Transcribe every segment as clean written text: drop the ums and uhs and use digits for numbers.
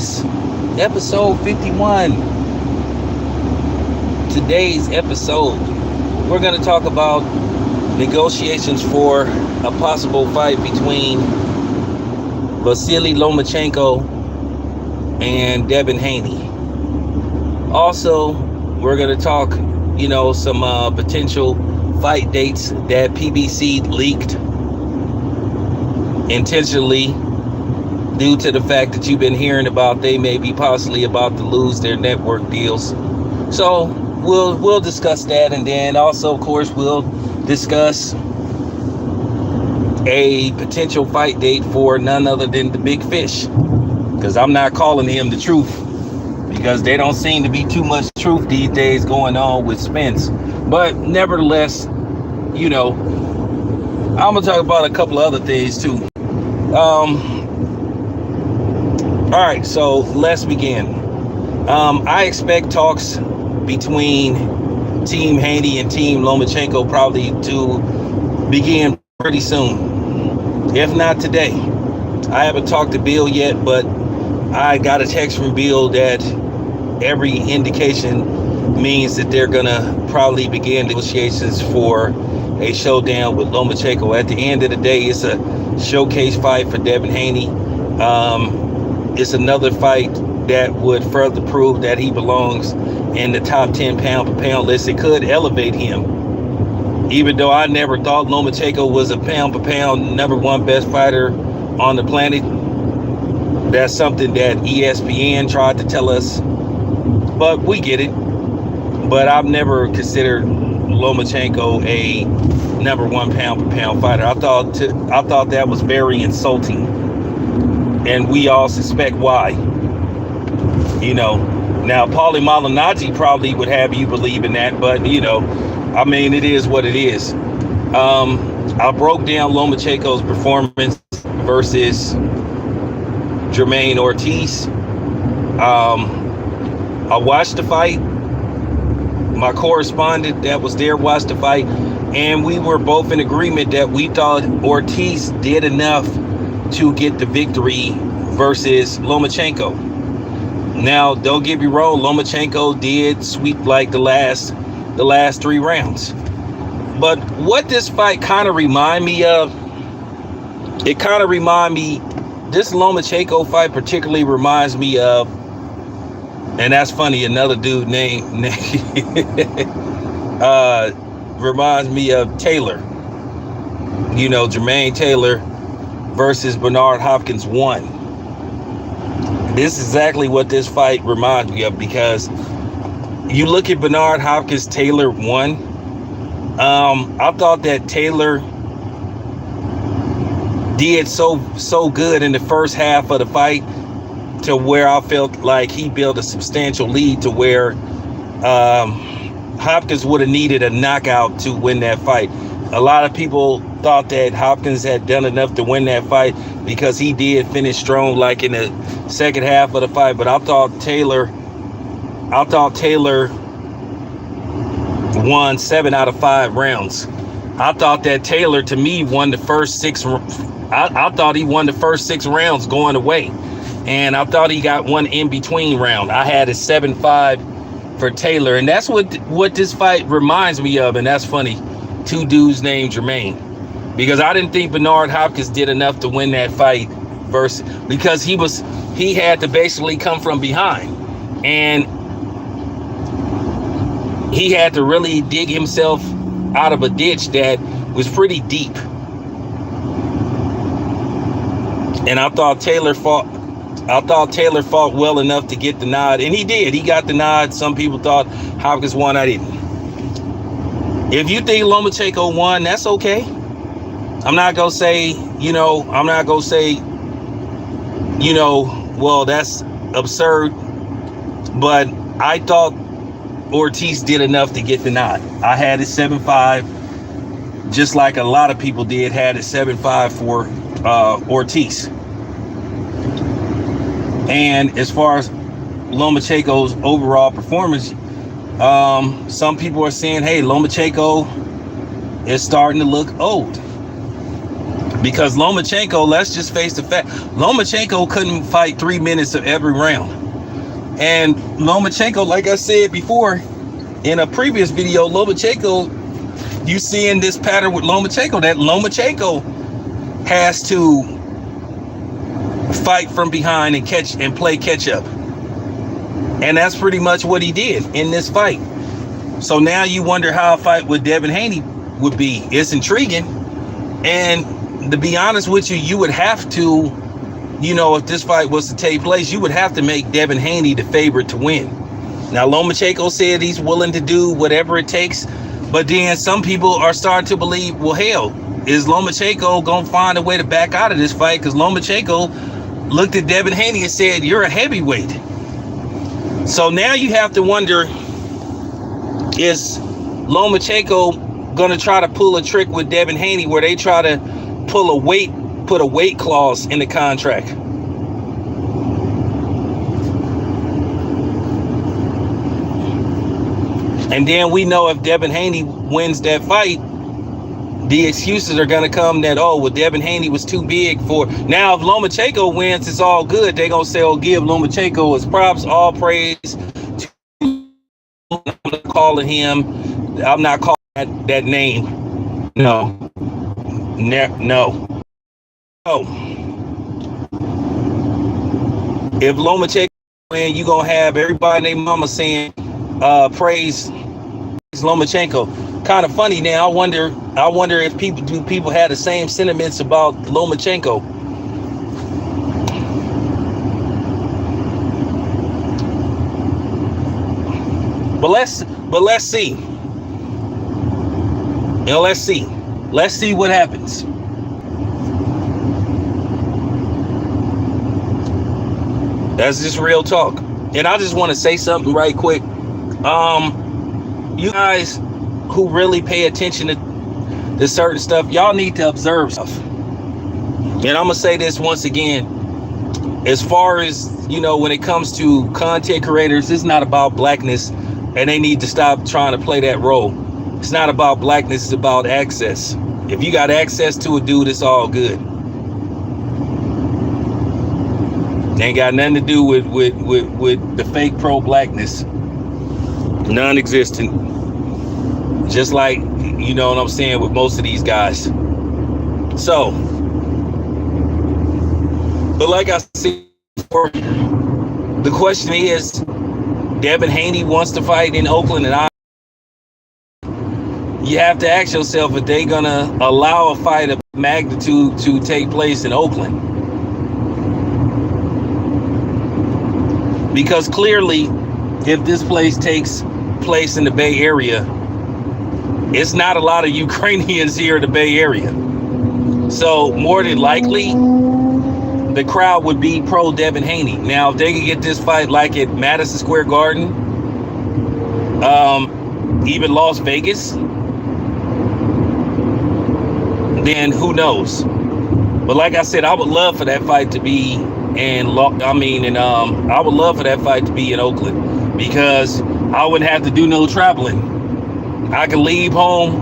Fitness, episode 51. Today's episode, we're going to talk about negotiations for a possible fight between Vasily Lomachenko and Haney. Also, we're going to talk, some potential fight dates that PBC leaked intentionally due to the fact that you've been hearing about they may be possibly about to lose their network deals. So we'll discuss that, and then also, of course, we'll discuss a potential fight date for none other than the Big Fish, because I'm not calling him the truth, because there don't seem to be too much truth these days going on with Spence. But nevertheless, I'm gonna talk about a couple of other things too. All right, so let's begin. I expect talks between Team Haney and Team Lomachenko probably to begin pretty soon, if not today. I haven't talked to Bill yet, but I got a text from Bill that every indication means that they're gonna probably begin negotiations for a showdown with Lomachenko. At the end of the day, it's a showcase fight for Devin Haney. It's another fight that would further prove that he belongs in the top 10 pound for pound list. It could elevate him, even though I never thought Lomachenko was a pound for pound number one best fighter on the planet. That's something that ESPN tried to tell us, but we get it. But I've never considered Lomachenko a number one pound for pound fighter. I thought that was very insulting, and we all suspect why. Now Paulie Malignaggi probably would have you believe in that, but it is what it is. I broke down Lomachenko's performance versus Jermaine Ortiz. I watched the fight. My correspondent that was there watched the fight, and we were both in agreement that we thought Ortiz did enough to get the victory versus Lomachenko. Now, don't get me wrong, Lomachenko did sweep like the last 3 rounds. But what this fight kind of remind me of, this Lomachenko fight particularly reminds me of, and that's funny, another dude named reminds me of Taylor. Jermaine Taylor versus Bernard Hopkins 1. This is exactly what this fight reminds me of, because you look at Bernard Hopkins Taylor 1. I thought that Taylor did so good in the first half of the fight, to where I felt like he built a substantial lead to where Hopkins would have needed a knockout to win that fight. A lot of people thought that Hopkins had done enough to win that fight because he did finish strong like in the second half of the fight. But I thought Taylor won 7 out of 5 rounds. I thought that Taylor, to me, won the first 6. I thought he won the first 6 rounds going away. And I thought he got one in between round. I had a 7-5 for Taylor. And that's what this fight reminds me of. And that's funny. 2 dudes named Jermaine. Because I didn't think Bernard Hopkins did enough to win that fight, because he had to basically come from behind. And he had to really dig himself out of a ditch that was pretty deep. And I thought Taylor fought well enough to get the nod, and he did. He got the nod. Some people thought Hopkins won. I didn't. If you think Lomachenko won, that's okay. I'm not gonna say, well, that's absurd. But I thought Ortiz did enough to get the nod. I had it 7-5, just like a lot of people did, had it 7-5 for Ortiz. And as far as Lomachenko's overall performance, some people are saying, hey, Lomachenko is starting to look old. Because Lomachenko, let's just face the fact, Lomachenko couldn't fight 3 minutes of every round. And Lomachenko, like I said before in a previous video, Lomachenko, you seeing this pattern with Lomachenko, that Lomachenko has to fight from behind and catch and play catch up. And that's pretty much what he did in this fight. So now you wonder how a fight with Devin Haney would be. It's intriguing. And to be honest with you, you would have to, you know, if this fight was to take place, you would have to make Devin Haney the favorite to win. Now, Lomachenko said he's willing to do whatever it takes, but then some people are starting to believe, well, hell, is Lomachenko going to find a way to back out of this fight? Because Lomachenko looked at Devin Haney and said, you're a heavyweight. So now you have to wonder, is Lomachenko going to try to pull a trick with Devin Haney where they try to put a weight clause in the contract? And then we know if Devin Haney wins that fight, the excuses are going to come that, oh, well, Devin Haney was too big for. Now, if Lomachenko wins, it's all good. They're going to say, oh, give Lomachenko his props, all praise. I'm not calling him, I'm not calling that name. No. Oh, if Lomachenko win, you're going to have everybody and their mama saying, praise Lomachenko. Kind of funny now. I wonder if people had the same sentiments about Lomachenko. But let's see. You know, let's see what happens. That's just real talk. And I just want to say something right quick. You guys who really pay attention to certain stuff, y'all need to observe stuff. And I'm gonna say this once again, as far as, you know, when it comes to content creators, it's not about blackness, and they need to stop trying to play that role. It's not about blackness, it's about access. If you got access to a dude, it's all good. It ain't got nothing to do with the fake pro-blackness. Non-existent. Just like, you know what I'm saying, with most of these guys. So, but like I said before, the question is, Devin Haney wants to fight in Oakland, and you have to ask yourself if they're gonna allow a fight of magnitude to take place in Oakland. Because clearly, if this place takes place in the Bay Area, it's not a lot of Ukrainians here in the Bay Area. So more than likely, the crowd would be pro Devin Haney. Now, if they can get this fight like at Madison Square Garden, even Las Vegas, then who knows? But like I said, I would love for that fight to be I would love for that fight to be in Oakland, because I wouldn't have to do no traveling. I could leave home,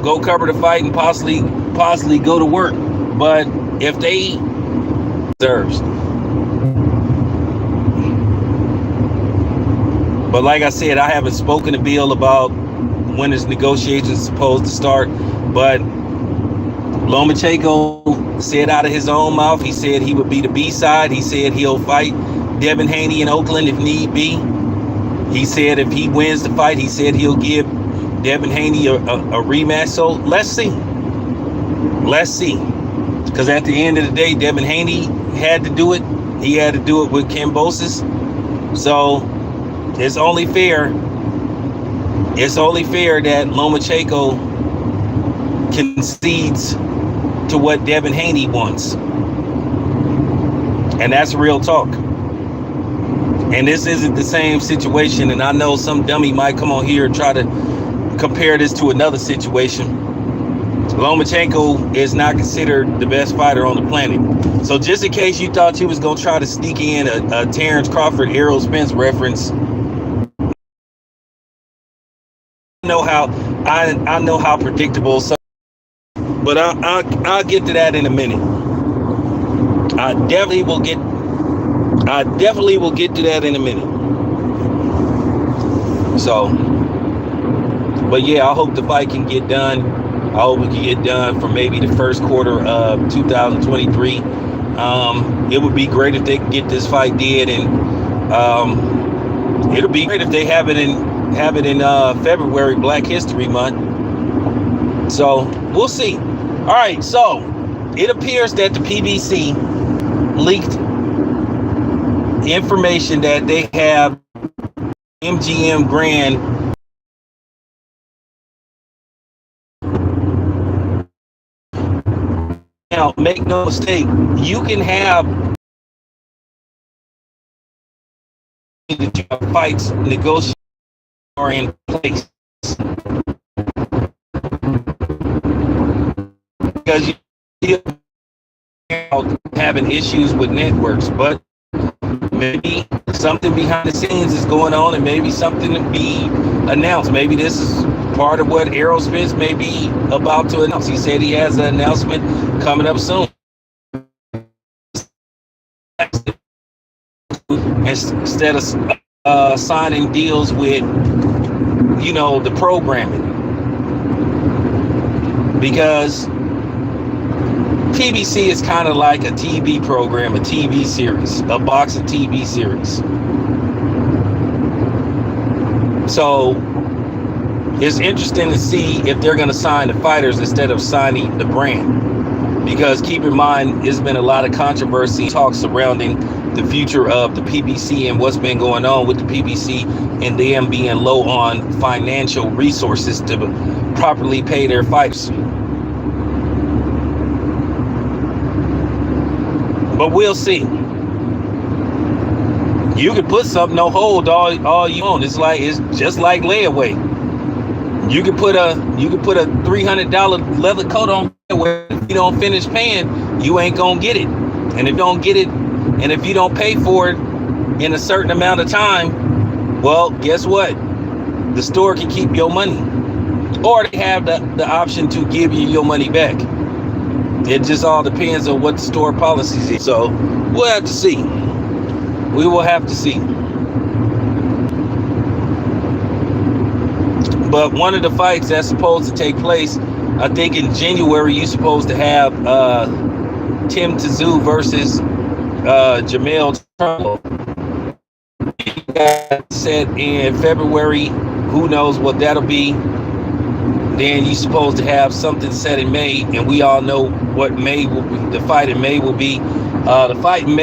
go cover the fight, and possibly go to work. But if they deserves. But like I said, I haven't spoken to Bill about when his negotiations supposed to start. But Lomachenko said out of his own mouth, he said he would be the B side. He said he'll fight Devin Haney in Oakland if need be. He said if he wins the fight, he said he'll give Devin Haney a rematch. So let's see. Because at the end of the day, Devin Haney had to do it. He had to do it with Kambosos. So it's only fair that Lomachenko concedes to what Devin Haney wants. And that's real talk. And this isn't the same situation. And I know some dummy might come on here and try to compare this to another situation. Lomachenko is not considered the best fighter on the planet. So just in case you thought you was going to try to sneak in a Terrence Crawford, Errol Spence reference, I know how predictable some But I'll get to that in a minute. I definitely will get to that in a minute. So, but yeah, I hope the fight can get done. I hope it can get done for maybe the first quarter of 2023. It would be great if they could get this fight did, and it'll be great if they have it in February, Black History Month. So we'll see. All right, so it appears that the PBC leaked information that they have MGM Grand now. Make no mistake, you can have fights negotiated or in place because you're having issues with networks, but maybe something behind the scenes is going on, and maybe something to be announced. Maybe this is part of what Errol Spence may be about to announce. He said he has an announcement coming up soon. Instead of signing deals with, the programming, because PBC is kind of like a TV program, a TV series, a boxing TV series. So it's interesting to see if they're going to sign the fighters instead of signing the brand. Because keep in mind, there's been a lot of controversy, talk surrounding the future of the PBC and what's been going on with the PBC and them being low on financial resources to properly pay their fighters. But we'll see. You can put something on hold all you want. It's just like layaway. You can put a $300 leather coat on where if you don't finish paying, you ain't gonna get it. And if you don't get it, and if you don't pay for it in a certain amount of time, well, guess what? The store can keep your money, or they have the option to give you your money back. It just all depends on what the store policies is. So we'll have to see. We will have to see. But one of the fights that's supposed to take place, I think in January, you're supposed to have Tim Tszyu versus Jamel Charlo. Set in February. Who knows what that'll be. Then you're supposed to have something set in May, and we all know what May will be. The fight in May will be. The fight in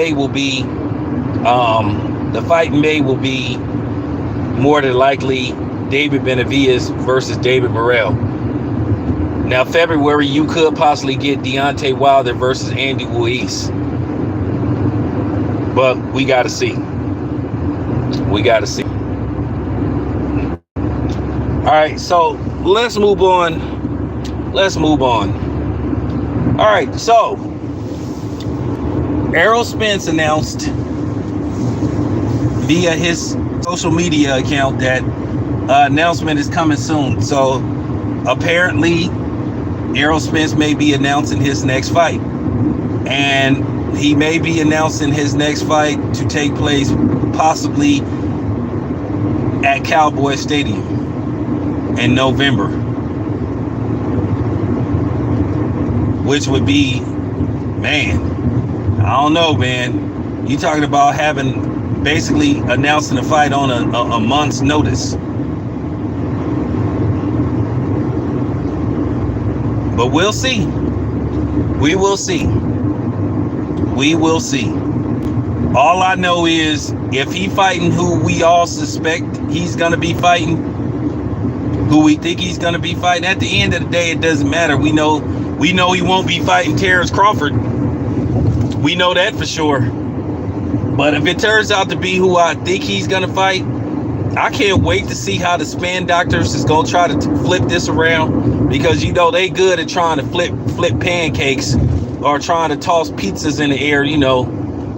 May will be more than likely David Benavidez versus David Morrell. Now, February, you could possibly get Deontay Wilder versus Andy Ruiz. But we got to see. We got to see. All right, so let's move on. All right, so Errol Spence announced via his social media account that announcement is coming soon. So apparently Errol Spence may be announcing his next fight, and he may be announcing his next fight to take place possibly at Cowboy Stadium in November, which would be, man, I don't know, man. You talking about having basically announcing a fight on a month's notice. But we'll see. We will see. We will see. All I know is if he fighting who we all suspect he's gonna be fighting, who we think he's gonna be fighting, at the end of the day, it doesn't matter. We know he won't be fighting Terrence Crawford. We know that for sure. But if it turns out to be who I think he's gonna fight, I can't wait to see how the Spin Doctors is gonna try to flip this around, because they good at trying to flip pancakes or trying to toss pizzas in the air,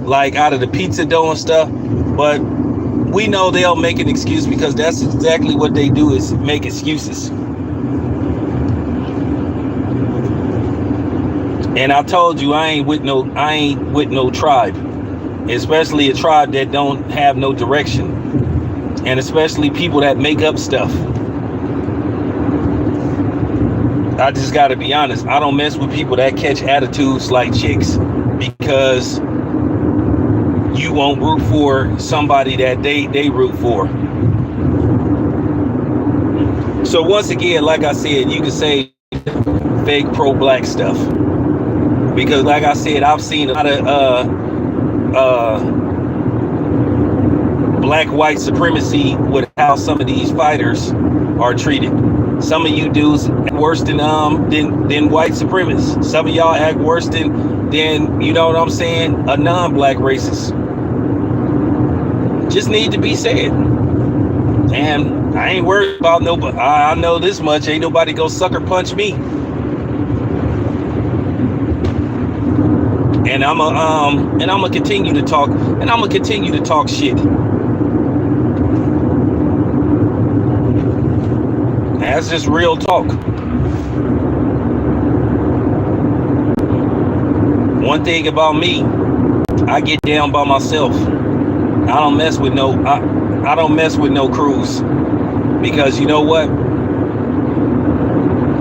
like out of the pizza dough and stuff. But we know they'll make an excuse, because that's exactly what they do, is make excuses. And I told you I ain't with no tribe, especially a tribe that don't have no direction, and especially people that make up stuff. I just got to be honest. I don't mess with people that catch attitudes like chicks, because you won't root for somebody that they root for. So once again, like I said, you can say fake pro-black stuff, because like I said, I've seen a lot of black white supremacy with how some of these fighters are treated. Some of you dudes act worse than white supremacists. Some of y'all act worse than you know what I'm saying, a non-black racist. Just need to be said. And I ain't worried about nobody. I know this much: ain't nobody go sucker punch me. And I'm gonna continue to talk, and I'm gonna continue to talk shit. That's just real talk. One thing about me, I get down by myself. I don't mess with no crews, because you know what?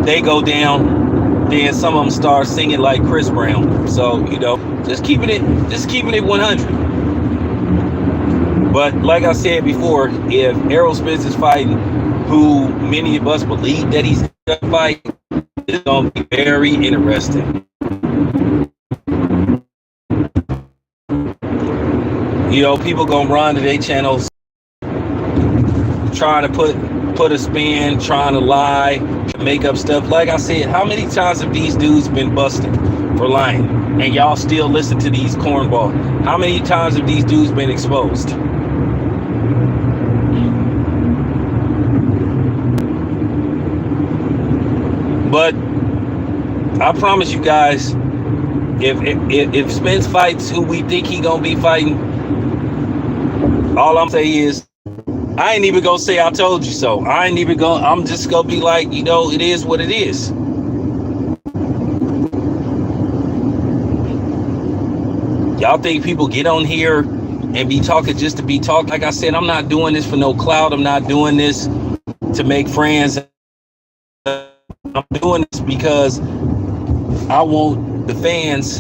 They go down, then some of them start singing like Chris Brown. So, you know, just keeping it 100. But like I said before, if Errol Spence is fighting who many of us believe that he's gonna fight, it's gonna be very interesting. You know, people gonna run to their channels trying to put a spin, trying to lie, make up stuff. Like I said, how many times have these dudes been busted for lying, and y'all still listen to these cornballs? How many times have these dudes been exposed? But I promise you guys, if Spence fights who we think he gonna be fighting, all I'm saying is, I ain't even gonna say I told you so. I'm just gonna be like, you know, it is what it is. Y'all think people get on here and be talking just to be talking? Like I said, I'm not doing this for no clout. I'm not doing this to make friends. I'm doing this because I want the fans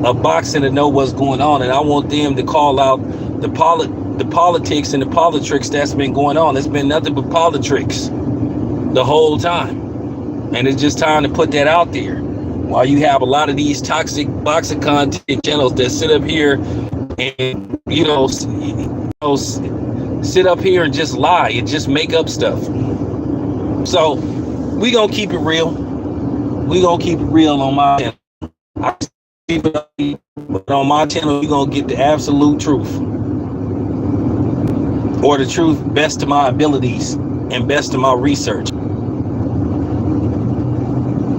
of boxing to know what's going on, and I want them to call out the politics and the politics that's been going on. It's been nothing but politics the whole time, and it's just time to put that out there. While you have a lot of these toxic boxing content channels that sit up here and sit up here and just lie and just make up stuff. So we gonna keep it real. We gonna keep it real on my channel. But on my channel, we gonna get the absolute truth, or the truth best to my abilities and best to my research.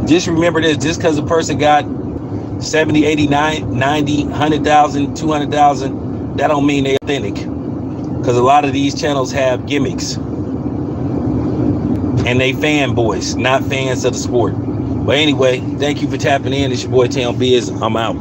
Just remember this: just because a person got 70, 80, 90, 100,000, 200,000, that don't mean they're authentic. Because a lot of these channels have gimmicks, and they fanboys, not fans of the sport. But anyway, thank you for tapping in. It's your boy Town Biz. I'm out.